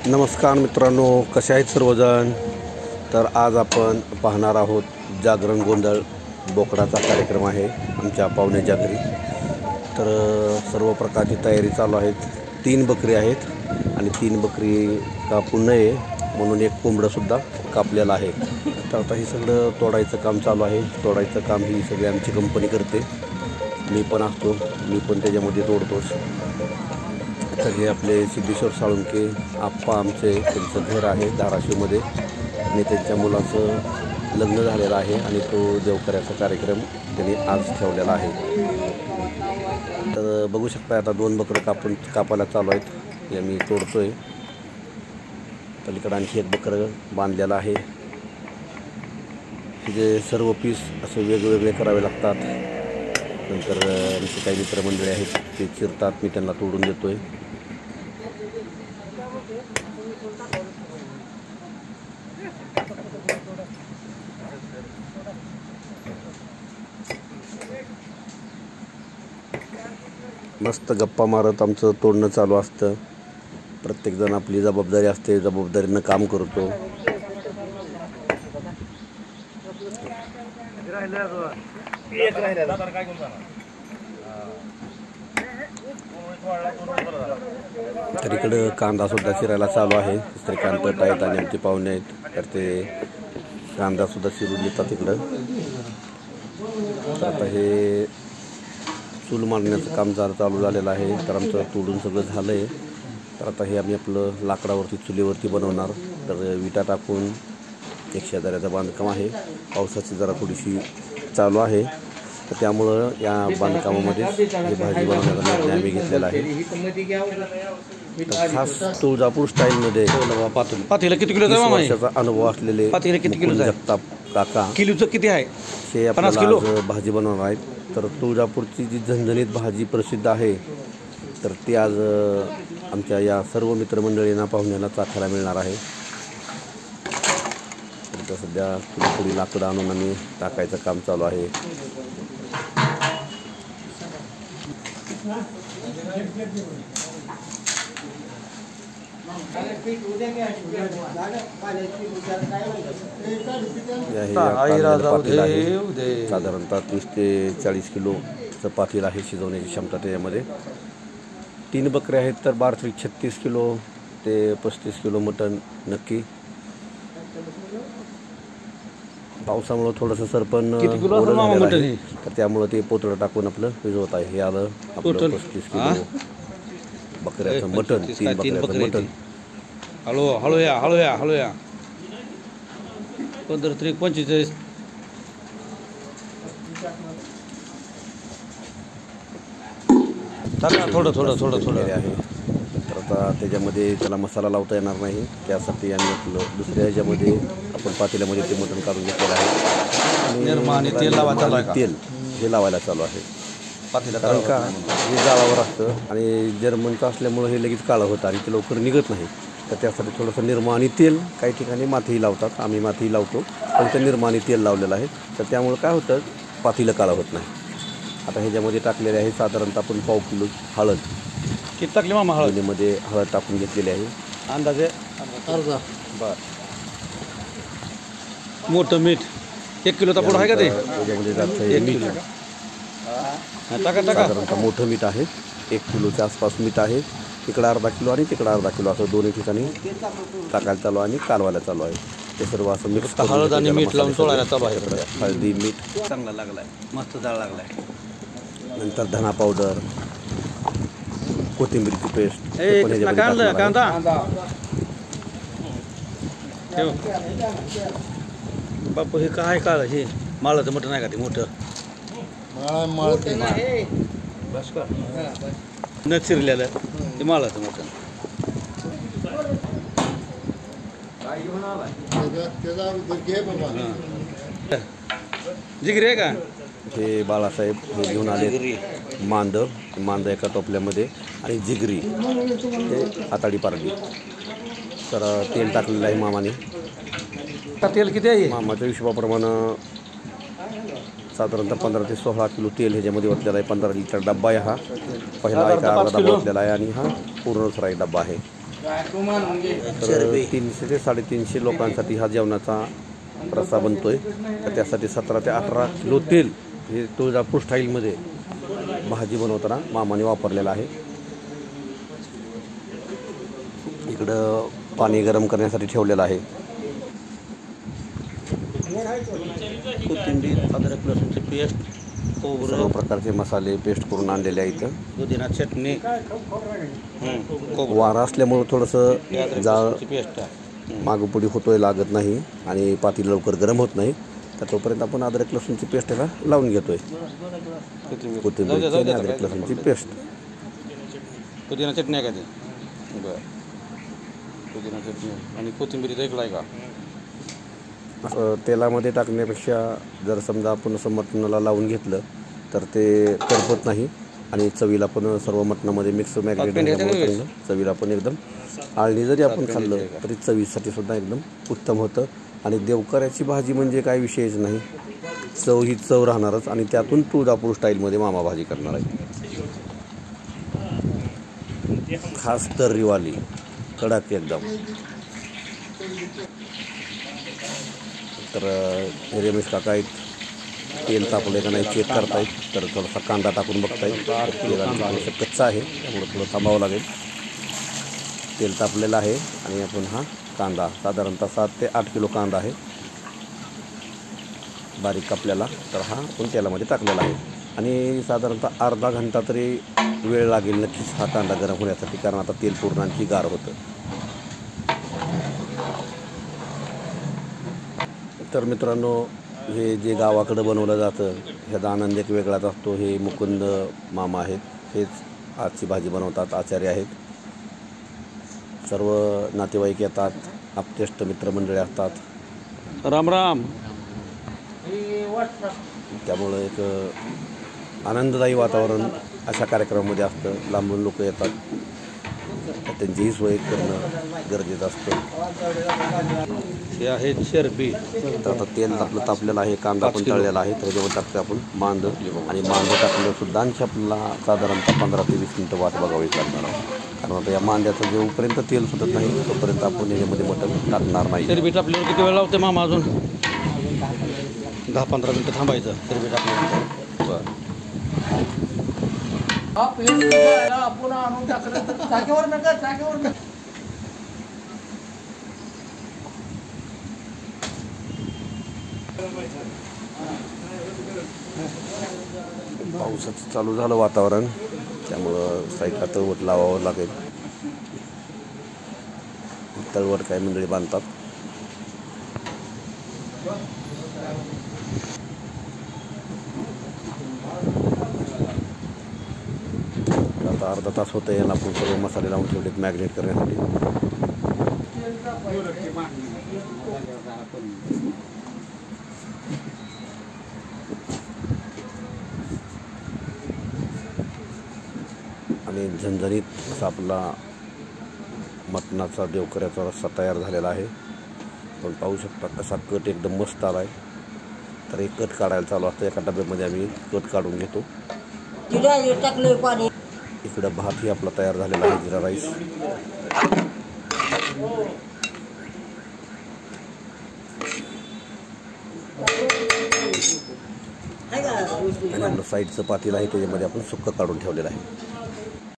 नमस्कार मित्रांनो, कसे आहेत सर्वजण. तर आज आपण पाहणार आहोत जागरण गोंधळ बोकडाचा कार्यक्रम आहे आमच्या पाहुण्याच्या घरी. तर सर्व प्रकारची तयारी चालू आहेत. 3 बकरी आहेत आणि 3 बकरी कापू नये म्हणून एक कोंबडंसुद्धा कापलेलं आहे. तर आता हे सगळं तोडायचं काम चालू आहे. तोडायचं काम ही सगळी आमची कंपनी करते. मी पण असतो, मी पण त्याच्यामध्ये तोडतोच. तर हे आपले सिद्धेश्वर साळुंके आप्पा आमचे, त्यांचं घर आहे धाराशिवमध्ये आणि त्यांच्या मुलाचं लग्न झालेलं आहे आणि तो देवकऱ्याचा कार्यक्रम त्यांनी आज ठेवलेला आहे. तर बघू शकता आता 2 बकरं कापायला चालू आहेत. हे मी तोडतोय. पलीकडे आणखी एक बकरं बांधलेलं आहे. जे सर्व पीस असे वेगवेगळे करावे लागतात. नंतर आमचे काही मित्रमंडळी आहेत ते चिरतात, मी त्यांना तोडून देतोय. मस्त गप्पा मारत आमचं तोडणं चालू असतं. प्रत्येकजण आपली जबाबदारी असते, जबाबदारीनं काम करतो. तर इकडं कांदासुद्धा चिरायला चालू आहे. श्रीकांत पट आहेत आणि आमचे पाहुणे आहेत, तर ते कांदासुद्धा चिरून देतात इकडं. तर आता हे चूल मांडण्याचं काम चालू झालेलं आहे. तर आमचं तोडून सगळं झालं आहे. तर आता हे आम्ही आपलं लाकडावरती चुलीवरती बनवणार. तर विटा टाकून एक शेजाऱ्याचं बांधकाम आहे. पावसाची जरा थोडीशी चालू आहे, तर त्यामुळं या बांधकामामध्ये हे भाजी बनवण्याचा निर्णय आम्ही घेतलेला आहे. खास तुळजापूर स्टाईलमध्ये पातेलं किती किलो वर्षाचा अनुभव असलेले जगताप काका किलोचं किती आहे हे आपल्याला आज भाजी बनवणार आहेत. तर तुळजापूरची जी झणझणीत भाजी प्रसिद्ध आहे, तर ती आज आमच्या या सर्व मित्रमंडळींना पाहुण्यांना चाखायला मिळणार आहे. तर सध्या थोडी लाकडं आणून आम्ही टाकायचं काम चालू आहे. साधारणतः 30 ते 40 किलोचं पातेल आहे. शिजवण्याची क्षमता त्याच्यामध्ये. 3 बकरे आहेत, तर 36 किलो ते 35 किलो मटण नक्की. पावसामुळं थोडंसं सरपण आहे, तर त्यामुळं ते पोतळं टाकून आपलं भिजवत आहे. हे आलं आपलं 35 किलो बकऱ्याचं मटण. 3 बकऱ्याचं मटण. हळू या 15 तरी 45 थोडं आहे. तर आता त्याच्यामध्ये त्याला मसाला लावता येणार नाही, त्यासाठी आम्ही आपलं दुसऱ्या ह्याच्यामध्ये आपण पातेल्यामध्ये ते मटण काढून घेतलेलं आहे. तेल हे लावायला चालू आहे. कारण का हे जाळावर असतं आणि जर्मनचं असल्यामुळं हे लगेच काळं होतं आणि ते लवकर निघत नाही. तर त्यासाठी थोडंसं निरमा आणि तेल, काही ठिकाणी मातीही लावतात, आम्ही मातीही लावतो, पण ते निरमा आणि तेल लावलेलं आहे. तर त्यामुळं काय होतं, पातेलं काळं होत नाही. आता ह्याच्यामध्ये टाकलेले आहे साधारणतः आपण पाव किलो हळद. किती टाकली मामा? हळदीमध्ये हळद टाकून घेतलेली आहे. अंदाजे अर्धा. बरं. मोठं मीठ 1 किलोचा पुढं आहे का ते? त्याच्यामध्ये जातं मीठ. साधारणतः मोठं मीठ आहे. 1 किलोच्या आसपास मीठ आहे. इकडं अर्धा किलो आणि तिकडं अर्धा किलो असं दोन्ही ठिकाणी टाकायला चालू आणि कालवायला चालू आहे. ते सर्व असं मिक्स हळद आणि मीठ लावून सोडायला चालू आहे. हळदी मीठ चांगला लागलाय, मस्त जाळ लागलाय. नंतर धना पावडर, कोथिंबीरची पेस्ट. कांदा बापू हे काय काळ हे माळाचं मटण आहे का ते मोठं? बस का न चिरलेलं ते माळाचं मटण. जिगरी आहे का? हे बाळासाहेब हे घेऊन आले मांद एका टोपल्यामध्ये आणि जिगरी हे हाताडी पारडी. तर तेल टाकलेलं आहे मामाने. तेल किती आहे? मामाच्या हिशोबाप्रमाणे साधारणतः 15 ते 16 किलो तेल ह्याच्यामध्ये ओतलेला आहे. 15 लिटर डब्बा आहे हा. पहिला एक अर्धा डब्बा ओतलेला आहे आणि हा पूर्ण फ्राय डब्बा आहे. तर 300 ते 350 लोकांसाठी हा जेवणाचा प्रस्ताव बनतोय. तर त्यासाठी 17 ते 18 किलो तेल हे तुळजापूर स्टाईलमध्ये भाजी बनवताना मामाने वापरलेलं आहे. इकडं पाणी गरम करण्यासाठी ठेवलेलं आहे. कोथिंबीर, अद्रक लसूणची पेस्ट, सर्व प्रकारचे मसाले पेस्ट करून आणलेले आहे. इथं पुदिना चटणी, वारा असल्यामुळं थोडंसं जाळ पेस्ट मागपुडी होतोय, लागत नाही आणि पातेलं लवकर गरम होत नाही. तर तोपर्यंत आपण अद्रक लसूणची पेस्ट याला लावून घेतोय. कोथिंबीरची आणि अद्रक लसूणची पेस्ट. पुदिना चटणी आहे का ती? बरं, पुदिना चटणी आणि कोथिंबीर ऐकलाय का? तेलामध्ये टाकण्यापेक्षा जर समजा आपण असं मटणाला लावून घेतलं तर ते करपत नाही आणि चवीला पण सर्व मटणामध्ये मिक्स मॅरिनेट चवीला पण एकदम आळणी जरी आपण खाल्लं तरी चवीसाठी सुद्धा एकदम उत्तम होतं. आणि देवकऱ्याची भाजी म्हणजे काय विषयच नाही, चव ही चव राहणारच. आणि त्यातून तुळजापूर स्टाईलमध्ये मामा भाजी करणार आहे. खास तर्रीवाली कडक एकदम. तर रमेश काका आहेत, तेल तापले का नाही चेक करतायत. तर थोडासा कांदा टाकून बघतायत. थोडंसं कच्चा आहे त्यामुळे थोडं थांबावं लागेल. तेल तापलेलं आहे आणि आपण हा कांदा साधारणतः 7 ते 8 किलो कांदा आहे बारीक कापलेला. तर हा आपण तेलामध्ये टाकलेला आहे आणि साधारणतः अर्धा घंटा तरी वेळ लागेल नक्कीच हा कांदा गरम होण्यासाठी, कारण आता तेल पूर्ण आणखी गार होतं. तर मित्रांनो, हे जे गावाकडं बनवलं जातं ह्याचा आनंद एक वेगळाच असतो. हे मुकुंद मामा आहेत, हेच आजची भाजी बनवतात, आचार्य आहेत. सर्व नातेवाईक येतात, आप्तेष्ट मित्रमंडळी असतात. राम राम. त्यामुळं एक आनंददायी वातावरण अशा कार्यक्रमामध्ये असतं. लांबून लोक येतात, त्यांचीही सोय करणं गरजेचं असतं. हे आहे चरबी. तर आता तेल आपलं तापलेलं आहे, कांदा पण तळलेला आहे. त्याच्यावर टाकतो आपण मांद आणि मांद टाकलं सुद्धा आणखी आपल्याला साधारणतः 15 ते 20 मिनटं वाट बघावी लागणार आहे. कारण आता या मांद्याचं जोपर्यंत तेल सुटत नाही तोपर्यंत आपण याच्यामध्ये मटण टाकणार नाही. चरबी टाकल्यावर किती वेळ लावते मामा? अजून 10-15 मिनटं थांबायचं चरबी टाकल्यानंतर. बरं. पावसाचं चालू झालं वातावरण, त्यामुळं साईडला तळवट लावावं लागेल. तळवट काय मंडळी बांधतात. आता अर्धा तास होतं याला आपण सर्व मसाले लावून ठेवलेत मॅरिनेट करण्यासाठी. आणि झणझणीत असा आपला मटणाचा देवकऱ्याचा रस्सा तयार झालेला आहे. आपण पाहू शकता कसा कट एकदम मस्त आला आहे. तर एक कट काढायला चालू असतं. एका डब्यामध्ये आम्ही कट काढून घेतो. इकडं भातही आपला तयार झालेला आहे, जिरा राईस. आणि आपलं साईडचं पातेलं आहे त्याच्यामध्ये आपण सुक्कं काढून ठेवलेलं आहे.